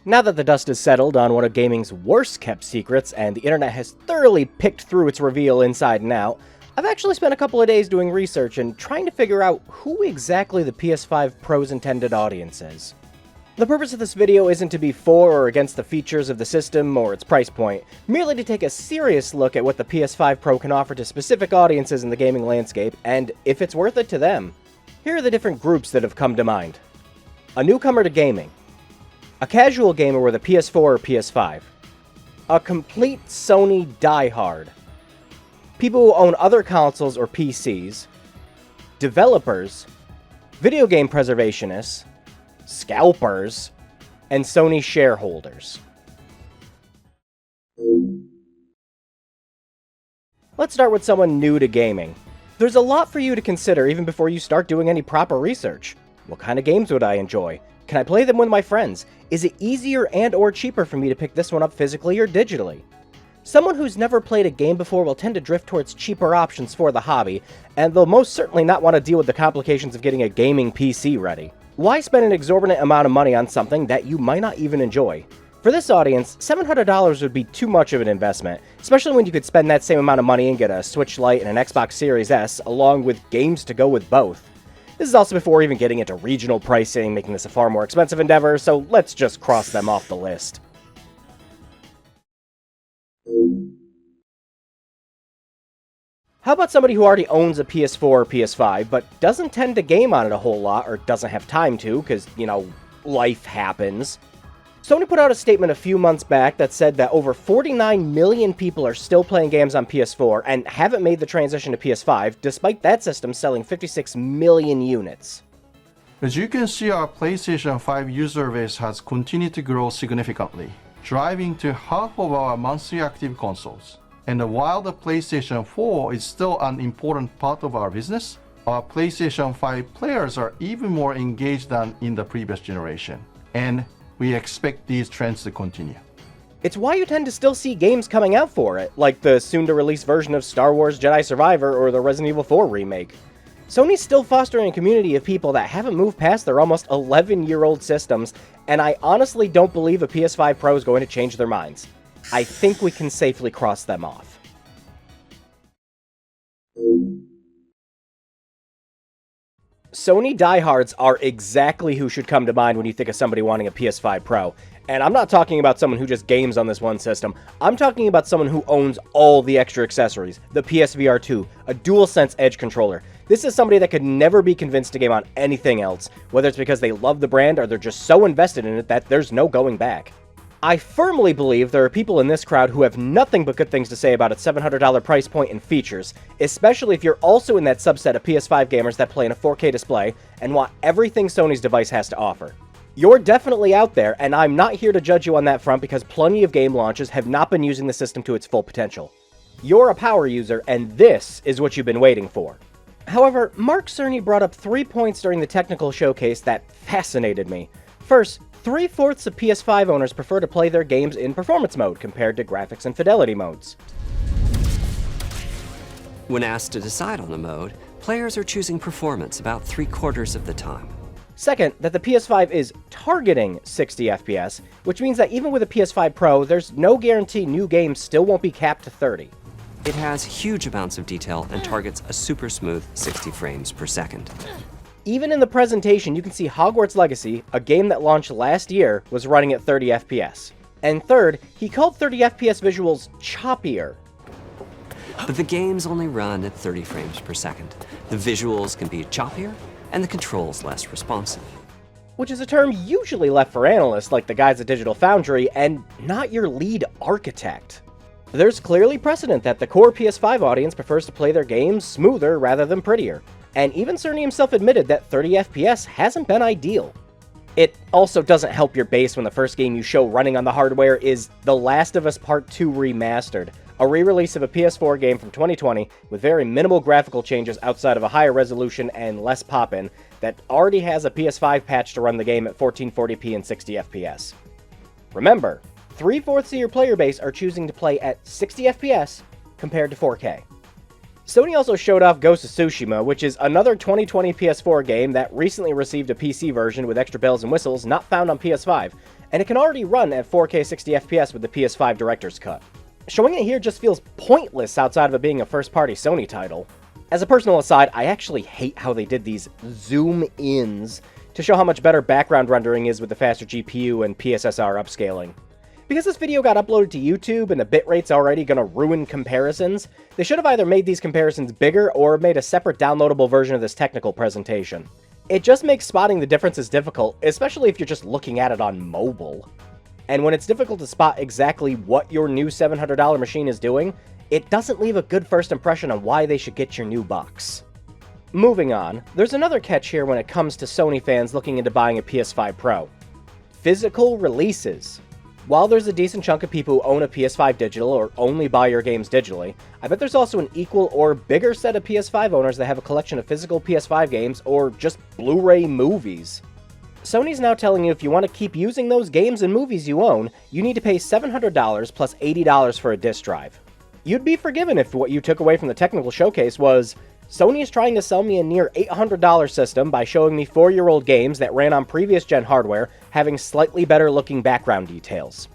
Now that the dust has settled on one of gaming's worst kept secrets, and the internet has thoroughly picked through its reveal inside and out, I've actually spent a couple of days doing research and trying to figure out who exactly the PS5 Pro's intended audience is. The purpose of this video isn't to be for or against the features of the system or its price point, merely to take a serious look at what the PS5 Pro can offer to specific audiences in the gaming landscape, and if it's worth it to them. Here are the different groups that have come to mind. A newcomer to gaming. A casual gamer with a PS4 or PS5. A complete Sony diehard. People who own other consoles or PCs. Developers. Video game preservationists. Scalpers. And Sony shareholders. Let's start with someone new to gaming. There's a lot for you to consider even before you start doing any proper research. What kind of games would I enjoy? Can I play them with my friends? Is it easier and/or cheaper for me to pick this one up physically or digitally? Someone who's never played a game before will tend to drift towards cheaper options for the hobby, and they'll most certainly not want to deal with the complications of getting a gaming PC ready. Why spend an exorbitant amount of money on something that you might not even enjoy? For this audience, $700 would be too much of an investment, especially when you could spend that same amount of money and get a Switch Lite and an Xbox Series S, along with games to go with both. This is also before even getting into regional pricing, making this a far more expensive endeavor, so let's just cross them off the list. How about somebody who already owns a PS4 or PS5, but doesn't tend to game on it a whole lot, or doesn't have time to, because, life happens? Sony put out a statement a few months back that said that over 49 million people are still playing games on PS4 and haven't made the transition to PS5, despite that system selling 56 million units. As you can see, our PlayStation 5 user base has continued to grow significantly, driving to half of our monthly active consoles. And while the PlayStation 4 is still an important part of our business, our PlayStation 5 players are even more engaged than in the previous generation. And we expect these trends to continue. It's why you tend to still see games coming out for it, like the soon-to-release version of Star Wars Jedi Survivor or the Resident Evil 4 remake. Sony's still fostering a community of people that haven't moved past their almost 11-year-old systems, and I honestly don't believe a PS5 Pro is going to change their minds. I think we can safely cross them off. Sony Diehards are exactly who should come to mind when you think of somebody wanting a PS5 Pro. And I'm not talking about someone who just games on this one system. I'm talking about someone who owns all the extra accessories. The PSVR 2, a DualSense Edge controller. This is somebody that could never be convinced to game on anything else, whether it's because they love the brand or they're just so invested in it that there's no going back. I firmly believe there are people in this crowd who have nothing but good things to say about its $700 price point and features, especially if you're also in that subset of PS5 gamers that play in a 4K display and want everything Sony's device has to offer. You're definitely out there, and I'm not here to judge you on that front because plenty of game launches have not been using the system to its full potential. You're a power user, and this is what you've been waiting for. However, Mark Cerny brought up 3 points during the technical showcase that fascinated me. First, 3/4 of PS5 owners prefer to play their games in performance mode compared to graphics and fidelity modes. When asked to decide on the mode, players are choosing performance about 3/4 of the time. Second, that the PS5 is targeting 60 FPS, which means that even with a PS5 Pro, there's no guarantee new games still won't be capped to 30. It has huge amounts of detail and targets a super smooth 60 frames per second. Even in the presentation, you can see Hogwarts Legacy, a game that launched last year, was running at 30 FPS. And third, he called 30 FPS visuals choppier. But the games only run at 30 frames per second. The visuals can be choppier, and the controls less responsive. Which is a term usually left for analysts like the guys at Digital Foundry, and not your lead architect. There's clearly precedent that the core PS5 audience prefers to play their games smoother rather than prettier. And even Cerny himself admitted that 30 FPS hasn't been ideal. It also doesn't help your base when the first game you show running on the hardware is The Last of Us Part 2 Remastered, a re-release of a PS4 game from 2020 with very minimal graphical changes outside of a higher resolution and less pop-in that already has a PS5 patch to run the game at 1440p and 60 FPS. Remember, 3/4 of your player base are choosing to play at 60 FPS compared to 4K. Sony also showed off Ghost of Tsushima, which is another 2020 PS4 game that recently received a PC version with extra bells and whistles not found on PS5, and it can already run at 4K 60fps with the PS5 Director's Cut. Showing it here just feels pointless outside of it being a first-party Sony title. As a personal aside, I actually hate how they did these zoom-ins to show how much better background rendering is with the faster GPU and PSSR upscaling. Because this video got uploaded to YouTube and the bitrate's already gonna ruin comparisons, they should have either made these comparisons bigger or made a separate downloadable version of this technical presentation. It just makes spotting the differences difficult, especially if you're just looking at it on mobile. And when it's difficult to spot exactly what your new $700 machine is doing, it doesn't leave a good first impression on why they should get your new box. Moving on, there's another catch here when it comes to Sony fans looking into buying a PS5 Pro. Physical releases. While there's a decent chunk of people who own a PS5 digital or only buy your games digitally, I bet there's also an equal or bigger set of PS5 owners that have a collection of physical PS5 games or just Blu-ray movies. Sony's now telling you if you want to keep using those games and movies you own, you need to pay $700 plus $80 for a disc drive. You'd be forgiven if what you took away from the technical showcase was, Sony is trying to sell me a near $800 system by showing me 4-year-old games that ran on previous gen hardware having slightly better looking background details.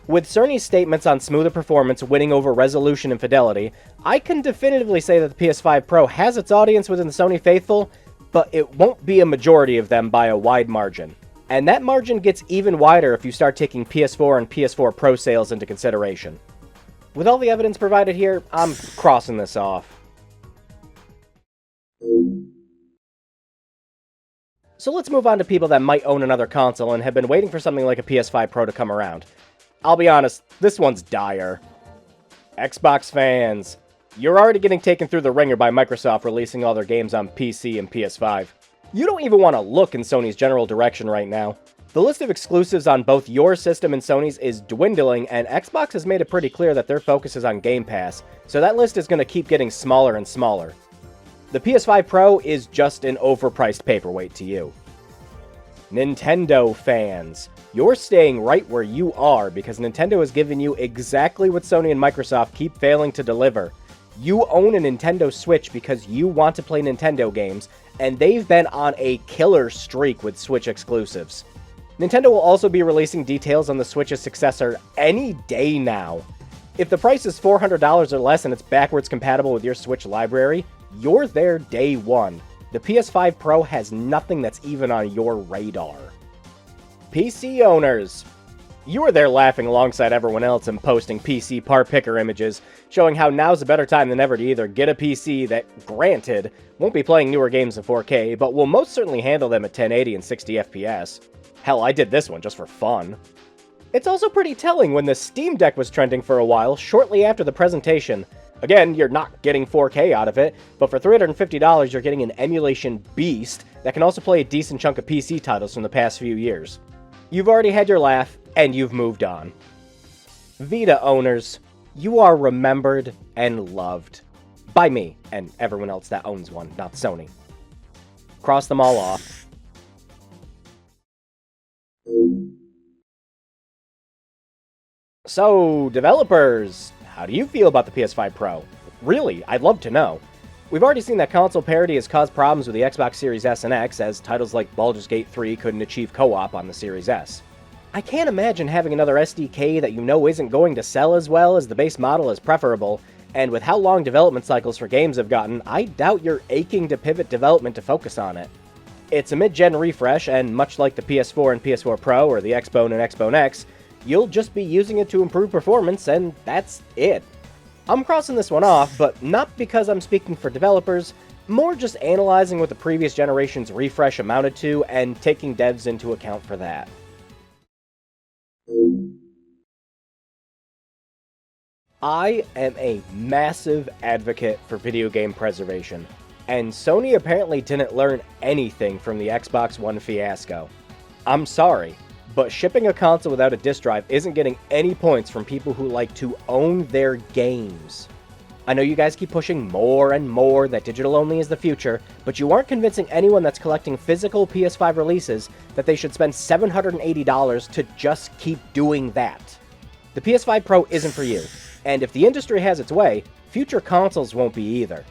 With Sony's statements on smoother performance winning over resolution and fidelity, I can definitively say that the PS5 Pro has its audience within the Sony faithful, but it won't be a majority of them by a wide margin. And that margin gets even wider if you start taking PS4 and PS4 Pro sales into consideration. With all the evidence provided here, I'm crossing this off. So let's move on to people that might own another console and have been waiting for something like a PS5 Pro to come around. I'll be honest, this one's dire. Xbox fans, you're already getting taken through the ringer by Microsoft releasing all their games on PC and PS5. You don't even want to look in Sony's general direction right now. The list of exclusives on both your system and Sony's is dwindling, and Xbox has made it pretty clear that their focus is on Game Pass, so that list is going to keep getting smaller and smaller. The PS5 Pro is just an overpriced paperweight to you. Nintendo fans, you're staying right where you are because Nintendo has given you exactly what Sony and Microsoft keep failing to deliver. You own a Nintendo Switch because you want to play Nintendo games, and they've been on a killer streak with Switch exclusives. Nintendo will also be releasing details on the Switch's successor any day now. If the price is $400 or less and it's backwards compatible with your Switch library, you're there day one. The PS5 Pro has nothing that's even on your radar. PC owners, you were there laughing alongside everyone else and posting PC part picker images, showing how now's a better time than ever to either get a PC that, granted, won't be playing newer games in 4K, but will most certainly handle them at 1080 and 60 FPS. Hell, I did this one just for fun. It's also pretty telling when the Steam Deck was trending for a while shortly after the presentation. Again, you're not getting 4K out of it, but for $350 you're getting an emulation beast that can also play a decent chunk of PC titles from the past few years. You've already had your laugh, and you've moved on. Vita owners, you are remembered and loved. By me, and everyone else that owns one, not Sony. Cross them all off. So, developers, how do you feel about the PS5 Pro? Really, I'd love to know. We've already seen that console parity has caused problems with the Xbox Series S and X, as titles like Baldur's Gate 3 couldn't achieve co-op on the Series S. I can't imagine having another SDK that you know isn't going to sell as well as the base model is preferable, and with how long development cycles for games have gotten, I doubt you're aching to pivot development to focus on it. It's a mid-gen refresh, and much like the PS4 and PS4 Pro or the Xbone and Xbone X, you'll just be using it to improve performance, and that's it. I'm crossing this one off, but not because I'm speaking for developers, more just analyzing what the previous generation's refresh amounted to and taking devs into account for that. I am a massive advocate for video game preservation, and Sony apparently didn't learn anything from the Xbox One fiasco. I'm sorry, but shipping a console without a disc drive isn't getting any points from people who like to own their games. I know you guys keep pushing more and more that digital only is the future, but you aren't convincing anyone that's collecting physical PS5 releases that they should spend $780 to just keep doing that. The PS5 Pro isn't for you, and if the industry has its way, future consoles won't be either.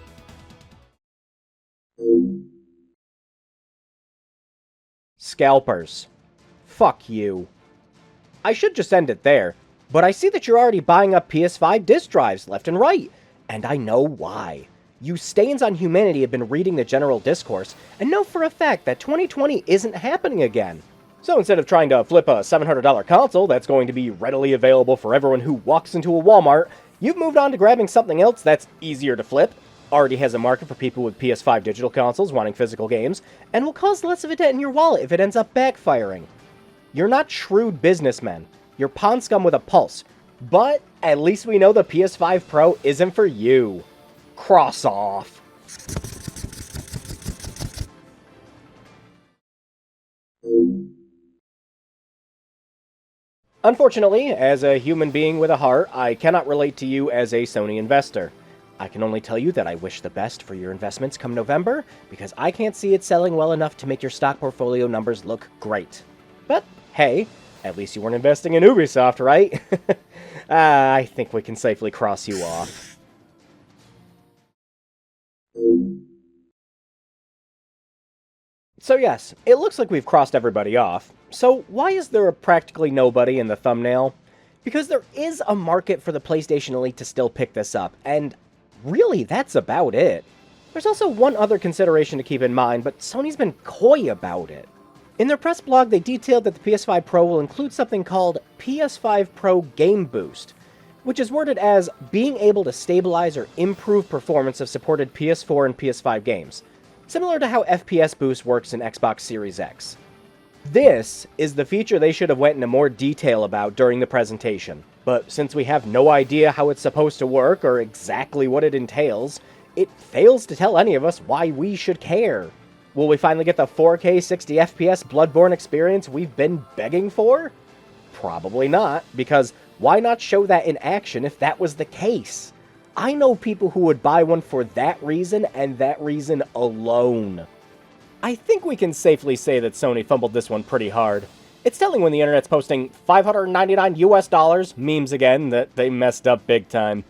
Scalpers. Fuck you. I should just end it there, but I see that you're already buying up PS5 disk drives left and right, and I know why. You stains on humanity have been reading the general discourse, and know for a fact that 2020 isn't happening again. So instead of trying to flip a $700 console that's going to be readily available for everyone who walks into a Walmart, you've moved on to grabbing something else that's easier to flip, already has a market for people with PS5 digital consoles wanting physical games, and will cause less of a dent in your wallet if it ends up backfiring. You're not shrewd businessmen. You're pond scum with a pulse. But at least we know the PS5 Pro isn't for you. Cross off. Unfortunately, as a human being with a heart, I cannot relate to you as a Sony investor. I can only tell you that I wish the best for your investments come November, because I can't see it selling well enough to make your stock portfolio numbers look great. But hey, at least you weren't investing in Ubisoft, right? I think we can safely cross you off. So yes, it looks like we've crossed everybody off. So why is there a practically nobody in the thumbnail? Because there is a market for the PlayStation Elite to still pick this up, and really that's about it. There's also one other consideration to keep in mind, but Sony's been coy about it. In their press blog, they detailed that the PS5 Pro will include something called PS5 Pro Game Boost, which is worded as being able to stabilize or improve performance of supported PS4 and PS5 games, similar to how FPS Boost works in Xbox Series X. This is the feature they should have went into more detail about during the presentation, but since we have no idea how it's supposed to work or exactly what it entails, it fails to tell any of us why we should care. Will we finally get the 4K 60 FPS Bloodborne experience we've been begging for? Probably not, because why not show that in action if that was the case? I know people who would buy one for that reason and that reason alone. I think we can safely say that Sony fumbled this one pretty hard. It's telling when the internet's posting $599 US memes again that they messed up big time.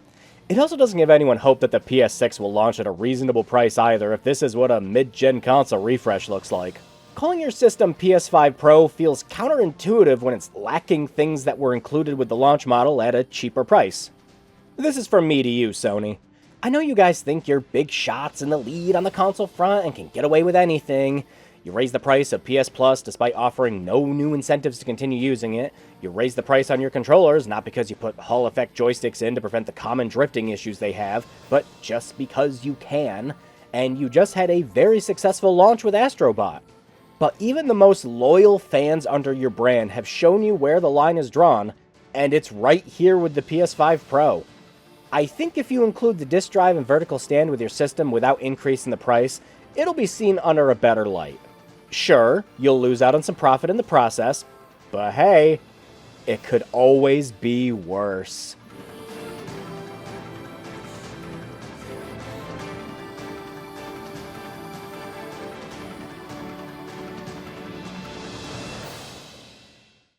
It also doesn't give anyone hope that the PS6 will launch at a reasonable price either if this is what a mid-gen console refresh looks like. Calling your system PS5 Pro feels counterintuitive when it's lacking things that were included with the launch model at a cheaper price. This is from me to you, Sony. I know you guys think you're big shots in the lead on the console front and can get away with anything. You raise the price of PS Plus despite offering no new incentives to continue using it. You raise the price on your controllers, not because you put Hall effect joysticks in to prevent the common drifting issues they have, but just because you can. And you just had a very successful launch with Astrobot. But even the most loyal fans under your brand have shown you where the line is drawn, and it's right here with the PS5 Pro. I think if you include the disk drive and vertical stand with your system without increasing the price, it'll be seen under a better light. Sure, you'll lose out on some profit in the process, but hey, it could always be worse.